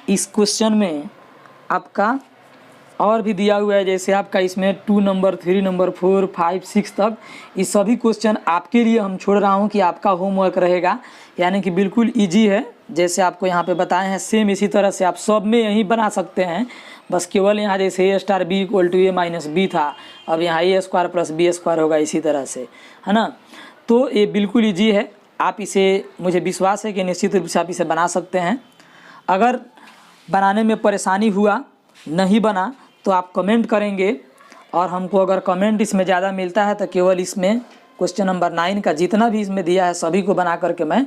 Speaker 1: इस क्वेश्चन में आपका और भी दिया हुआ है, जैसे आपका इसमें 2 नंबर 3 नंबर 4 5 6 तक, ये सभी क्वेश्चन आपके लिए हम छोड़ रहा हूँ कि आपका होमवर्क रहेगा, यानी कि बिल्कुल इजी है जैसे आपको यहाँ पे बताए हैं। सेम इसी तरह से आप सब में यही बना सकते हैं, बस केवल यहाँ जैसे a star B equal to a minus b था, अब यहाँ a square plus b square होगा इसी तरह से, है ना। तो ये बिल्कुल ईजी है, आप इसे, मुझे विश्वास है कि निश्चित रूप से आप इसे बना सकते हैं। अगर बनाने में परेशानी हुआ, नहीं बना, तो आप कमेंट करेंगे, और हमको अगर कमेंट इसमें ज़्यादा मिलता है तो केवल इसमें क्वेश्चन नंबर 9 का जितना भी इसमें दिया है सभी को बना करके मैं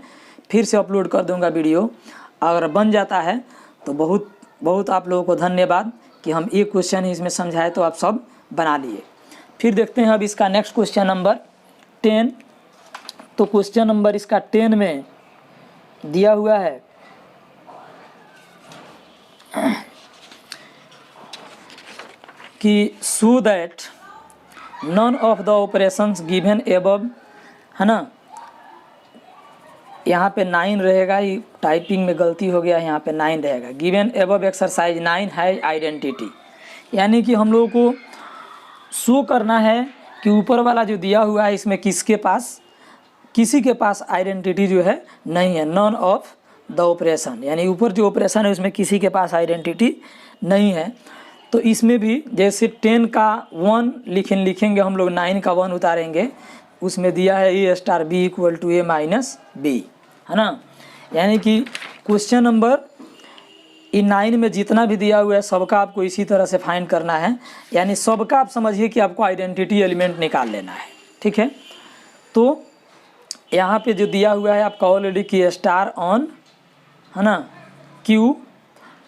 Speaker 1: फिर से अपलोड कर दूंगा वीडियो। अगर बन जाता है तो बहुत बहुत आप लोगों को धन्यवाद कि हम एक क्वेश्चन ही इसमें समझाए तो आप सब बना लिए। फिर देखते हैं अब इसका नेक्स्ट क्वेश्चन नंबर 10। तो क्वेश्चन नंबर इसका 10 में दिया हुआ है कि so that none of the operations given above, है ना। यहाँ पे 9 रहेगा, ये टाइपिंग में गलती हो गया, यहाँ पे 9 रहेगा। गिवन एबव एक्सरसाइज 9 है आइडेंटिटी, यानी कि हम लोगों को शो करना है कि ऊपर वाला जो दिया हुआ है इसमें किसी के पास आइडेंटिटी जो है नहीं है। नन ऑफ द ऑपरेशन, यानी ऊपर जो ऑपरेशन है उसमें किसी के पास आइडेंटिटी नहीं है। तो इसमें भी जैसे 10 का 1 लिखेंगे हम लोग, 9 का 1 उतारेंगे, उसमें दिया है a star b equal to a minus b, है ना। यानी कि क्वेश्चन नंबर 9 में जितना भी दिया हुआ है सबका आपको इसी तरह से फाइंड करना है, यानी सबका आप समझिए कि आपको आइडेंटिटी एलिमेंट निकाल लेना है, ठीक है। तो यहाँ पे जो दिया हुआ है आपका ऑलरेडी कि स्टार ऑन, है ना, क्यू,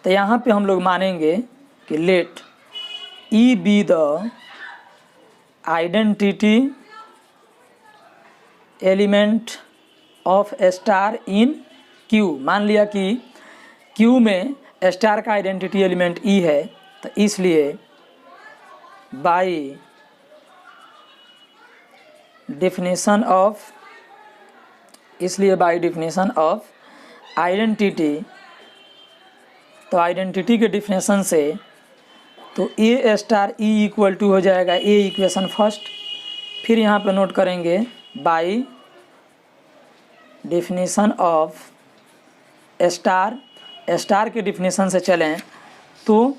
Speaker 1: तो यहाँ पे हम लोग मानेंगे कि let e be the identity element of star in Q. मान लिया कि क्यू में स्टार का आइडेंटिटी एलिमेंट ई है, तो इसलिए बाय डेफिनेशन ऑफ आइडेंटिटी, तो आइडेंटिटी के डिफिनेशन से तो A star e equal to हो जाएगा ए इक्वेशन फर्स्ट। फिर यहाँ पे नोट करेंगे बाय डेफिनेशन ऑफ स्टार के डिफिनेशन से चलें तो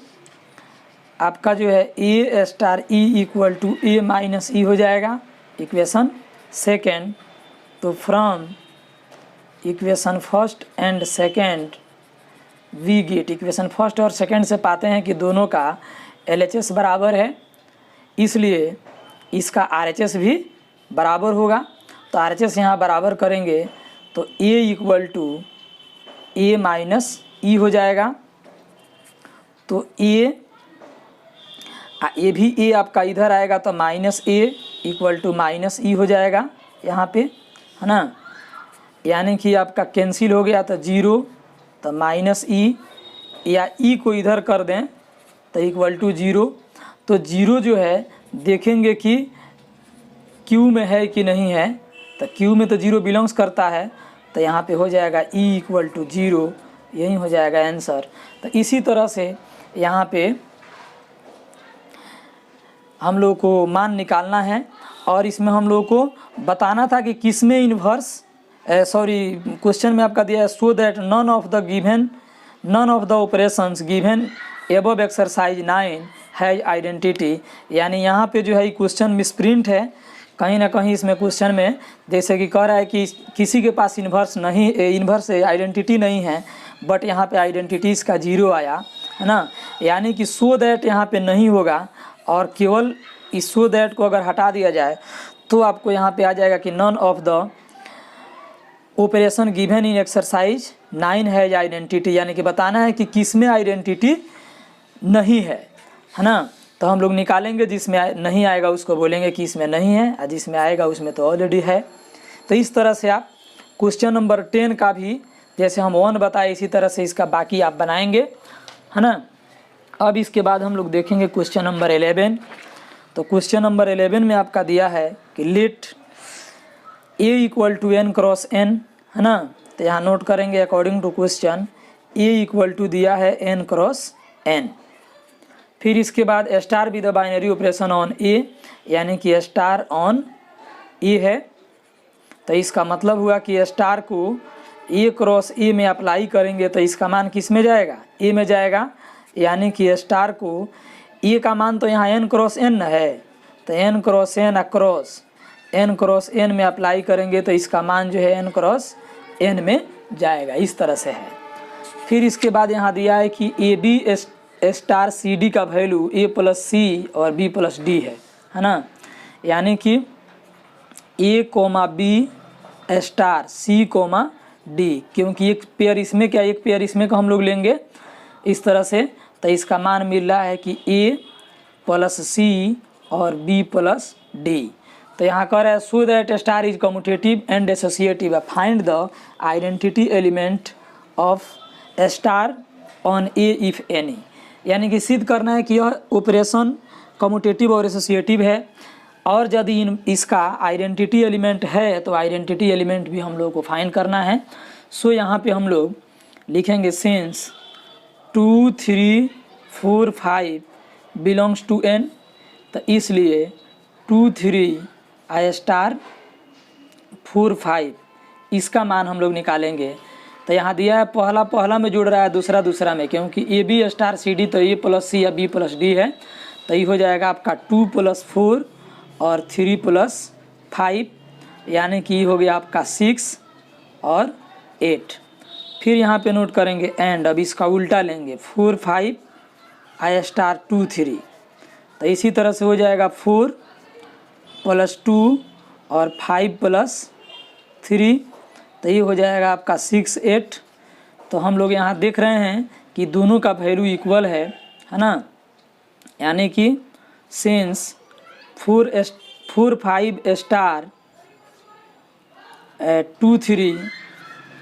Speaker 1: आपका जो है a star e equal to a minus e हो जाएगा इक्वेशन सेकेंड। तो from equation first and second we get, equation first और सेकेंड से पाते हैं कि दोनों का LHS बराबर है, इसलिए इसका RHS भी बराबर होगा। तो RHS यहाँ बराबर करेंगे तो A equal to a minus e हो जाएगा। तो ए भी ए आपका इधर आएगा तो minus A equal to minus e हो जाएगा यहाँ पे, है ना। यानी कि आपका कैंसिल हो गया तो जीरो, तो माइनस ई या ई को इधर कर दें तो इक्वल टू जीरो। तो जीरो जो है देखेंगे कि क्यू में है कि नहीं है, तो क्यू में तो जीरो बिलोंग्स करता है, तो यहाँ पे हो जाएगा ई इक्वल टू जीरो, यही हो जाएगा आंसर। तो इसी तरह से यहाँ पे हम लोग को मान निकालना है और इसमें हम लोग को बताना था कि किस में इन्वर्स क्वेश्चन में आपका दिया है so that none of the operations given above exercise 9 has identity. यानी यहाँ पे जो है क्वेश्चन मिसप्रिंट है, कहीं ना कहीं इसमें क्वेश्चन में जैसे कि कह रहा है कि किसी के पास इन्वर्स आइडेंटिटी नहीं है, बट यहाँ पे आइडेंटिटीज़ का जीरो आया, है ना। यानी कि सो दैट यहाँ पे नहीं होगा और केवल इस सो दैट को अगर हटा दिया जाए तो आपको यहाँ पे आ जाएगा कि none of the operation given in exercise 9 has identity. यानी कि बताना है कि किस में आइडेंटिटी नहीं है ना। तो हम लोग निकालेंगे, जिसमें नहीं आएगा उसको बोलेंगे कि इसमें नहीं है, और जिसमें आएगा उसमें तो ऑलरेडी है। तो इस तरह से आप क्वेश्चन नंबर 10 का भी जैसे हम 1 बताए इसी तरह से इसका बाकी आप बनाएंगे, है ना। अब इसके बाद हम लोग देखेंगे क्वेश्चन नंबर 11। तो क्वेश्चन नंबर 11 में आपका दिया है कि let A equal to N cross N, है ना। तो यहाँ नोट करेंगे according to question A equal to दिया है एन क्रॉस एन। फिर इसके बाद star B the binary operation on A, यानी कि स्टार ऑन ए है। तो इसका मतलब हुआ कि स्टार को ए क्रॉस ए में अप्लाई करेंगे तो इसका मान किस में जाएगा, ए में जाएगा। यानी कि स्टार को ए का मान तो यहाँ एन क्रॉस एन है, तो N cross N across N cross N में अप्लाई करेंगे तो इसका मान जो है एन क्रॉस एन में जाएगा, इस तरह से है। फिर इसके बाद यहाँ दिया है कि a b star c d का वैल्यू ए प्लस सी और बी प्लस डी है ना। यानी कि a comma b star c comma d, क्योंकि एक पेयर इसमें क्या एक पेयर इसमें का हम लोग लेंगे इस तरह से। तो इसका मान मिल रहा है कि ए प्लस सी और बी प्लस डी। तो यहाँ कह रहा है so that star is commutative and associative, find the identity element of star on A if any. यानी कि सिद्ध करना है कि यह ऑपरेशन कम्यूटेटिव और एसोसिएटिव है, और यदि इसका आइडेंटिटी एलिमेंट है तो आइडेंटिटी एलिमेंट भी हम लोग को फाइंड करना है। सो यहाँ पे हम लोग लिखेंगे सिंस 2, 3, 4, 5 बिलोंग्स टू एन, तो इसलिए 2, 3 आई स्टार 4, 5 इसका मान हम लोग निकालेंगे। तो यहाँ दिया है पहला में जुड़ रहा है, दूसरा में, क्योंकि a b star c d तो ए प्लस सी या बी प्लस डी है। तो ये हो जाएगा आपका 2 + 4 और 3 + 5, यानी कि हो गया आपका 6 और 8। फिर यहाँ पे नोट करेंगे एंड, अब इसका उल्टा लेंगे 4, 5 आई स्टार 2, 3। तो इसी तरह से हो जाएगा 4 + 2 और 5 + 3, तो ये हो जाएगा आपका 6, 8। तो हम लोग यहाँ देख रहे हैं कि दोनों का वैल्यू इक्वल है ना। यानी कि सिंस 4, 5 स्टार 2, 3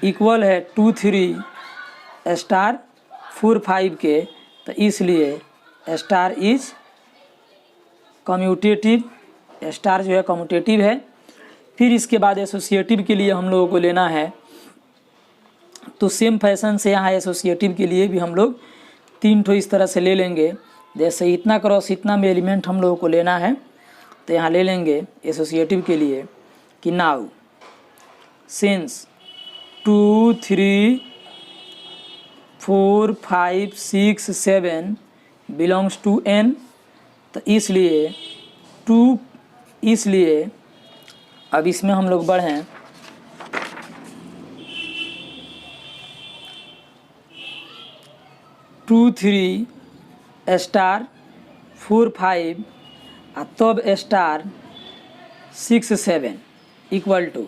Speaker 1: इक्वल है 2, 3 स्टार 4, 5 के, तो इसलिए स्टार इज कम्यूटेटिव, स्टार जो है कम्यूटेटिव है। फिर इसके बाद एसोसिएटिव के लिए हम लोगों को लेना है, तो सेम फैशन से यहाँ एसोसिएटिव के लिए भी हम लोग 3 ठो इस तरह से ले लेंगे। जैसे इतना क्रॉस इतना में एलिमेंट हम लोगों को लेना है, तो यहाँ ले लेंगे एसोसिएटिव के लिए कि now since 2 3 4 5 6 7 belongs to n, तो इसलिए अब इसमें हम लोग बढ़ें, 2 3 स्टार 4 5 आ तब स्टार 6 7 इक्वल टू,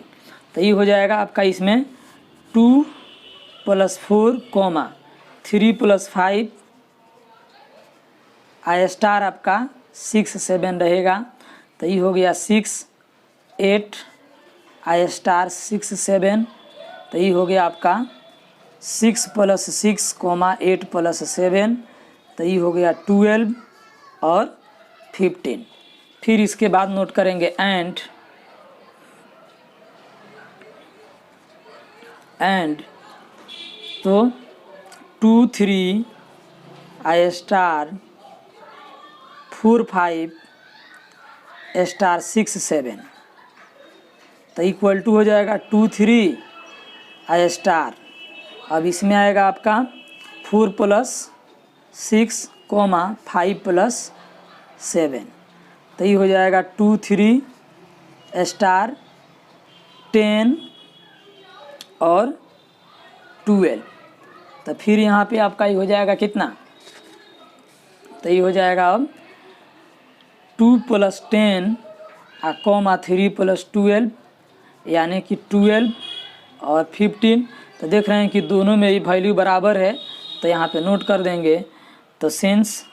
Speaker 1: तो ये हो जाएगा आपका इसमें 2 + 4 कोमा 3 + 5 आ स्टार आपका 6 7 रहेगा, तो ये हो गया 6 8 आ स्टार 6 7, तो ये हो गया आपका 6 + 6 कोमा 8 + 7, तो ये हो गया 12 और 15। फिर इसके बाद नोट करेंगे एंड तो 2 3 आ स्टार 4 5 स्टार 6 7, तो इक्वल टू हो जाएगा 2 3 आ स्टार, अब इसमें आएगा आपका 4 + 6 कोमा 5 + 7, तो ये हो जाएगा 2 3 स्टार 10 और 12, तो फिर यहाँ पे आपका ये हो जाएगा कितना, तो ये हो जाएगा अब 2 + 10 आ कोमा 3 + 12 यानी कि 12 और 15, तो देख रहे हैं कि दोनों में ये वैल्यू बराबर है, तो यहाँ पे नोट कर देंगे। तो सिंस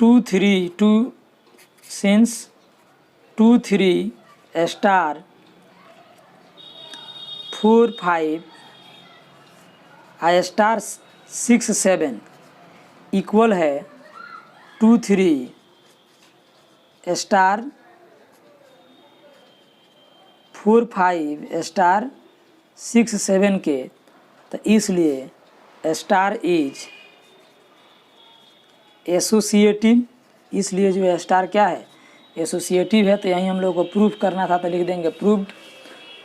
Speaker 1: 2 3 स्टार 4 5 आ स्टार 6 7 इक्वल है 2 3 स्टार 4 5 स्टार 6 7 के, तो इसलिए स्टार इज एसोसिएटिव, इसलिए जो है स्टार क्या है एसोसिएटिव है, तो यहीं हम लोग को प्रूफ करना था, तो लिख देंगे प्रूव्ड।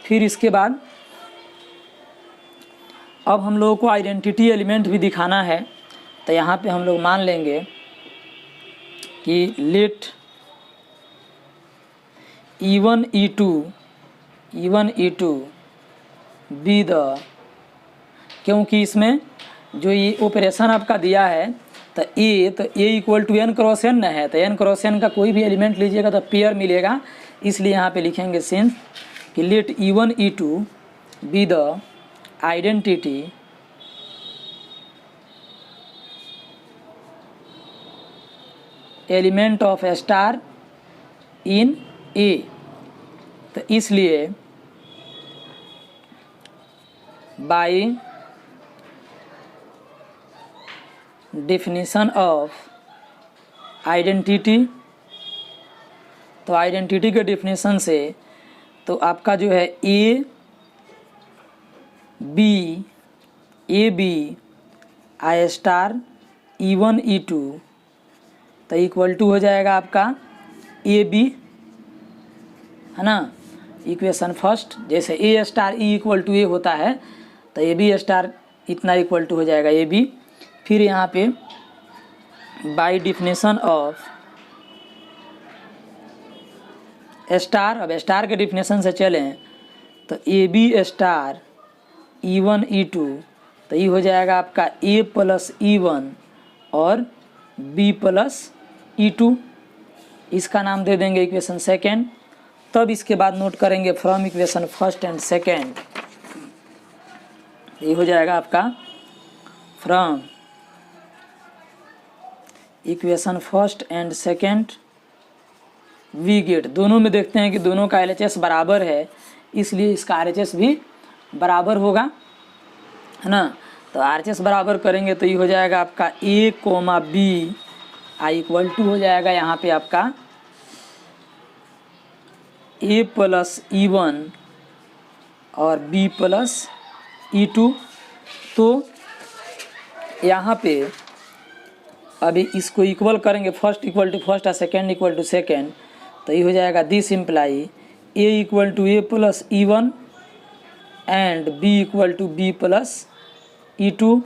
Speaker 1: फिर इसके बाद अब हम लोगों को आइडेंटिटी एलिमेंट भी दिखाना है, तो यहाँ पे हम लोग मान लेंगे कि let E1 E2 be the, क्योंकि इसमें जो ये ऑपरेशन आपका दिया है तो A equal to n cross n है, तो n क्रॉस n का कोई भी एलिमेंट लीजिएगा तो पेयर मिलेगा, इसलिए यहाँ पे लिखेंगे सिंस कि let E1 E2 be the identity element of star in A, तो इसलिए बाय डेफिनेशन ऑफ आइडेंटिटी, तो आइडेंटिटी के डेफिनेशन से तो आपका जो है A B I star E1 E2 तो इक्वल टू हो जाएगा आपका ए बी, है ना, इक्वेशन फर्स्ट, जैसे ए स्टार ई इक्वल टू ए होता है तो ए बी स्टार इतना इक्वल टू हो जाएगा ए बी। फिर यहाँ पे बाय डेफिनेशन ऑफ स्टार, अब स्टार के डेफिनेशन से चलें तो ए बी स्टार E1 E2 तो ये हो जाएगा आपका ए प्लस E1 और बी प्लस E2, इसका नाम दे देंगे इक्वेशन सेकेंड। तब इसके बाद नोट करेंगे from equation first and second, ये हो जाएगा आपका from equation first and second we get, दोनों में देखते हैं कि दोनों का LHS बराबर है, इसलिए इसका RHS भी बराबर होगा, है ना। तो RHS बराबर करेंगे तो ये हो जाएगा आपका A, B आई इक्वल टू हो जाएगा यहाँ पे आपका ए प्लस E1 और बी प्लस E2। तो यहाँ पे अभी इसको इक्वल करेंगे, फर्स्ट इक्वल टू फर्स्ट और सेकेंड इक्वल टू सेकेंड, तो ये हो जाएगा this imply A equal to A plus E1 and B equal to B plus E2।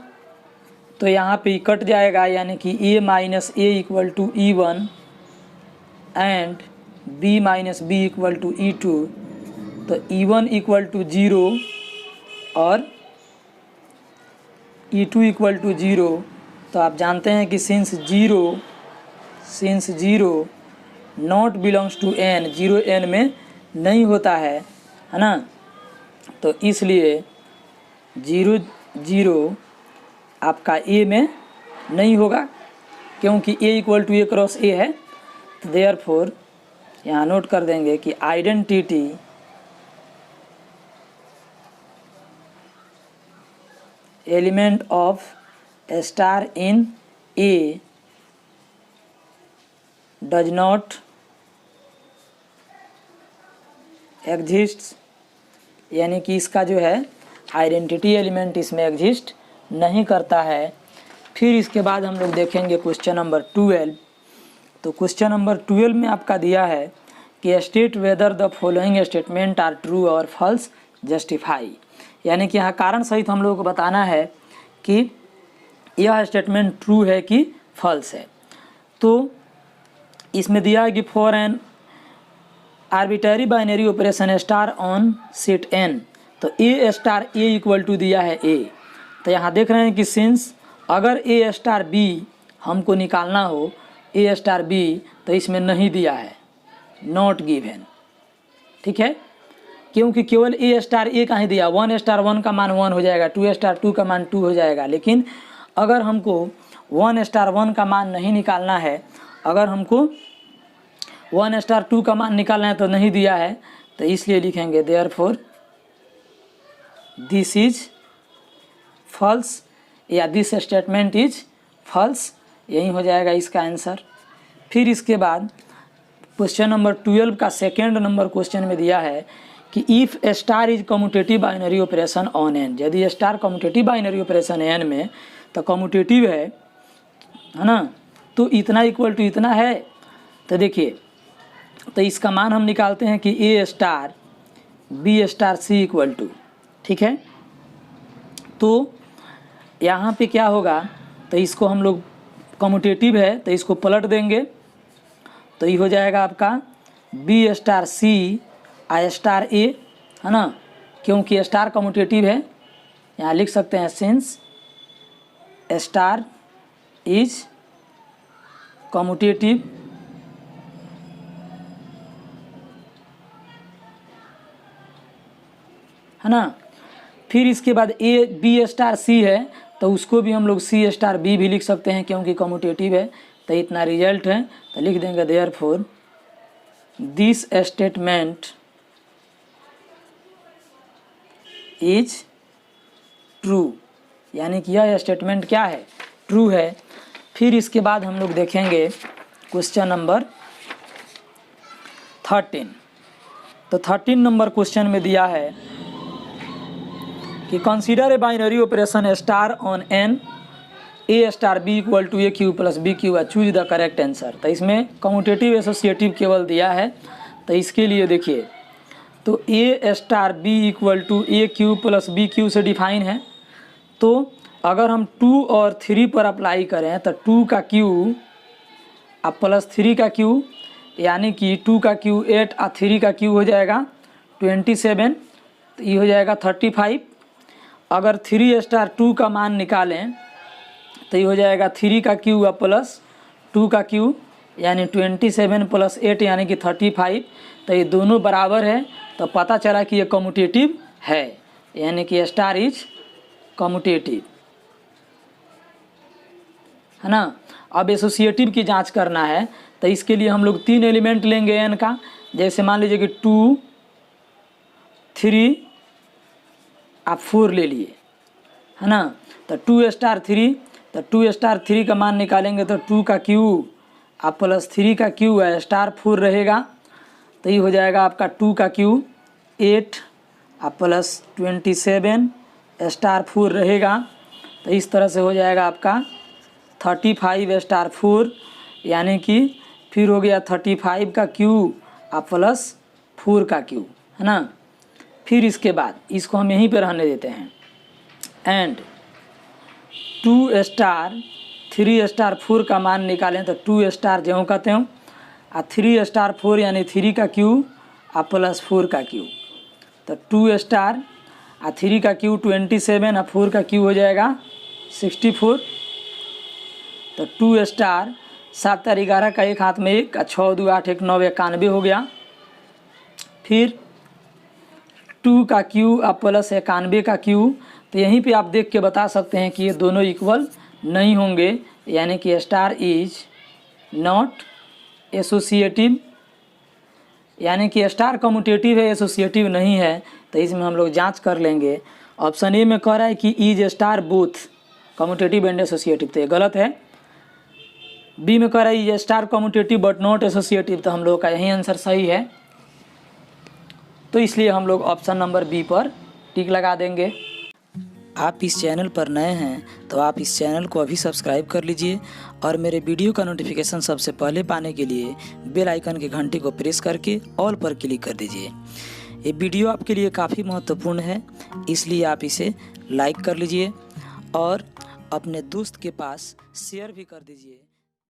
Speaker 1: तो यहाँ पे कट जाएगा, यानी कि A minus A equal to E1 and B minus B equal to E2। तो E1 इक्वल टू 0 और E2 equal to 0। तो आप जानते हैं कि since zero not belongs to n, 0 n में नहीं होता है ना, तो इसलिए 0 0 आपका a में नहीं होगा, क्योंकि a equal to a cross a है। तो देयरफॉर यहाँ नोट कर देंगे कि identity element of star in A does not exist, यानी कि इसका जो है आइडेंटिटी एलिमेंट इसमें एग्जिस्ट नहीं करता है। फिर इसके बाद हम लोग देखेंगे क्वेश्चन नंबर 12। तो क्वेश्चन नंबर 12 में आपका दिया है कि state whether the following statement are true और फॉल्स जस्टिफाई, यानी कि यहाँ कारण सहित हम लोग को बताना है कि यह स्टेटमेंट ट्रू है कि फॉल्स है। तो इसमें दिया है कि for an arbitrary binary operation star on set n, तो A star A equal to दिया है a। तो यहाँ देख रहे हैं कि सिंस अगर ए स्टार बी हमको निकालना हो ए स्टार बी, तो इसमें नहीं दिया है, नॉट गिवन, ठीक है, क्योंकि केवल ए स्टार ए का ही दिया। 1 स्टार 1 का मान 1 हो जाएगा, 2 स्टार 2 का मान 2 हो जाएगा। लेकिन अगर हमको 1 स्टार 1 का मान नहीं निकालना है, अगर हमको 1 स्टार 2 का मान निकालना है तो नहीं दिया है, तो इसलिए लिखेंगे देयरफॉर दिस इज फॉल्स, या दिस स्टेटमेंट इज फॉल्स, यही हो जाएगा इसका आंसर। फिर इसके बाद क्वेश्चन नंबर 12 का सेकेंड नंबर क्वेश्चन में दिया है कि if star is commutative binary operation on n, यदि star commutative binary operation n में तो कम्यूटेटिव है ना, तो इतना इक्वल टू इतना है। तो देखिए, तो इसका मान हम निकालते हैं कि ए star B star C equal to, ठीक है। तो यहाँ पे क्या होगा, तो इसको हम लोग कम्यूटेटिव है तो इसको पलट देंगे, तो ये हो जाएगा आपका बी स्टार सी आई स्टार ए, है ना, क्योंकि स्टार कम्यूटेटिव है। यहाँ लिख सकते हैं सिंस स्टार इज कम्यूटेटिव, है ना। फिर इसके बाद ए बी स्टार सी है तो उसको भी हम लोग सी स्टार बी भी लिख सकते हैं, क्योंकि कम्यूटेटिव है। तो इतना रिजल्ट है, तो लिख देंगे therefore this statement is true, यानी कि यह स्टेटमेंट क्या है, ट्रू है। फिर इसके बाद हम लोग देखेंगे क्वेश्चन नंबर 13। तो 13 नंबर क्वेश्चन में दिया है कि consider a binary operation star on n a star B equal to A Q plus B Q और चूज द करेक्ट आंसर। तो इसमें कम्यूटेटिव एसोसिएटिव केवल दिया है, तो इसके लिए देखिए, तो A star B equal to A Q plus B Q से डिफाइन है। तो अगर हम 2 और 3 पर अप्लाई करें तो 2 का क्यू और प्लस 3 का क्यू, यानी कि 2 का क्यू 8 और 3 का क्यू हो जाएगा 27, तो ये हो जाएगा 35। अगर 3 स्टार 2 का मान निकालें तो ये हो जाएगा 3 का क्यू और प्लस 2 का क्यू, यानी 27 प्लस 8 यानी कि 35। तो ये दोनों बराबर है, तो पता चला कि ये कम्यूटेटिव है, यानी कि स्टार इज कम्यूटेटिव, है ना। अब एसोसिएटिव की जांच करना है, तो इसके लिए हम लोग 3 एलिमेंट लेंगे n का। जैसे मान लीजिए कि 2 3 आप 4 ले लिए, है ना। तो 2 स्टार 3, तो 2 स्टार 3 का मान निकालेंगे तो 2 का क्यू आप प्लस 3 का क्यू है स्टार 4 रहेगा, तो ये हो जाएगा आपका 2 का क्यू 8 आप प्लस 27 स्टार 4 रहेगा, तो इस तरह से हो जाएगा आपका 35 स्टार 4, यानी कि फिर हो गया 35 का क्यू आप प्लस 4 का क्यू, है ना। फिर इसके बाद इसको हम यहीं पे रहने देते हैं एंड 2 स्टार 3 स्टार 4 का मान निकालें तो 2 स्टार जो कहते हो और 3 स्टार 4 यानी 3 का क्यू और प्लस 4 का क्यू, तो 2 स्टार और 3 का क्यू 27 और 4 का क्यू हो जाएगा 64, तो 2 स्टार 7 और 11 का एक हाथ में 1 6 2 8 1 9 91 हो गया। फिर 2 का क्यू और प्लस 91 का क्यू, तो यहीं पे आप देख के बता सकते हैं कि ये दोनों इक्वल नहीं होंगे, यानी कि स्टार इज नॉट एसोसिएटिव, यानी कि स्टार कम्यूटेटिव है एसोसिएटिव नहीं है। तो इसमें हम लोग जांच कर लेंगे। ऑप्शन ए में कह रहा है कि is star both commutative and associative, तो ये गलत है। बी में कह रहा है is star commutative but not associative, तो हम लोग का यही आंसर सही है, तो इसलिए हम लोग ऑप्शन नंबर बी पर टिक लगा देंगे। आप इस चैनल पर नए हैं तो आप इस चैनल को अभी सब्सक्राइब कर लीजिए और मेरे वीडियो का नोटिफिकेशन सबसे पहले पाने के लिए बेल आइकन के घंटी को प्रेस करके ऑल पर क्लिक कर दीजिए। ये वीडियो आपके लिए काफ़ी महत्वपूर्ण है, इसलिए आप इसे लाइक कर लीजिए और अपने दोस्त के पास शेयर भी कर दीजिए।